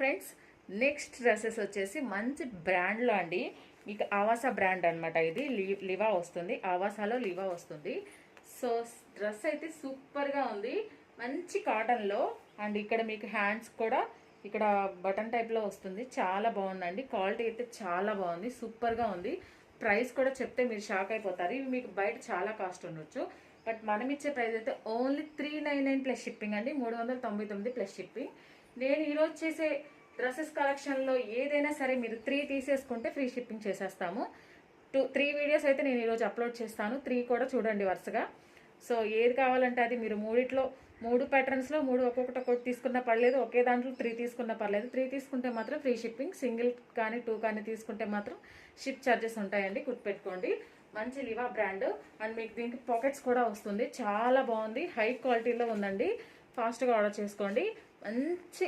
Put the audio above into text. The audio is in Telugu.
ఫ్రెండ్స్, నెక్స్ట్ డ్రెస్సెస్ వచ్చేసి మంచి బ్రాండ్లో అండి. మీకు ఆవాసా బ్రాండ్ అనమాట. ఇది లివా వస్తుంది, ఆవాసాలో లివా వస్తుంది. సో డ్రెస్ అయితే సూపర్గా ఉంది, మంచి కాటన్లో. అండ్ ఇక్కడ మీకు హ్యాండ్స్ కూడా ఇక్కడ బటన్ టైప్లో వస్తుంది. చాలా బాగుందండి, క్వాలిటీ అయితే చాలా బాగుంది, సూపర్గా ఉంది. ప్రైస్ కూడా చెప్తే మీరు షాక్ అయిపోతారు. ఇవి మీకు బయట చాలా కాస్ట్ ఉండొచ్చు, బట్ మనం ఇచ్చే ప్రైస్ అయితే ఓన్లీ 399 ప్లస్ షిప్పింగ్ అండి. 399 ప్లస్ షిప్పింగ్. నేను ఈరోజు చేసే డ్రెస్సెస్ కలెక్షన్లో ఏదైనా సరే మీరు 3 తీసేసుకుంటే ఫ్రీ షిప్పింగ్ చేసేస్తాము. 3 వీడియోస్ అయితే నేను ఈరోజు అప్లోడ్ చేస్తాను. 3 కూడా చూడండి వరుసగా. సో ఏది కావాలంటే అది మీరు 3 ప్యాటర్న్స్లో 3 ఒక్కొక్కటి తీసుకున్నా పర్లేదు, ఒకే దాంట్లో 3 తీసుకున్నా పర్లేదు. 3 తీసుకుంటే మాత్రం ఫ్రీ షిప్పింగ్, సింగిల్ కానీ 2 కానీ తీసుకుంటే మాత్రం షిప్ ఛార్జెస్ ఉంటాయండి, గుర్తుపెట్టుకోండి. మంచి లివా బ్రాండ్. అండ్ మీకు దీనికి పాకెట్స్ కూడా వస్తుంది. చాలా బాగుంది, హై క్వాలిటీలో ఉందండి. ఫాస్ట్గా ఆర్డర్ చేసుకోండి. మంచి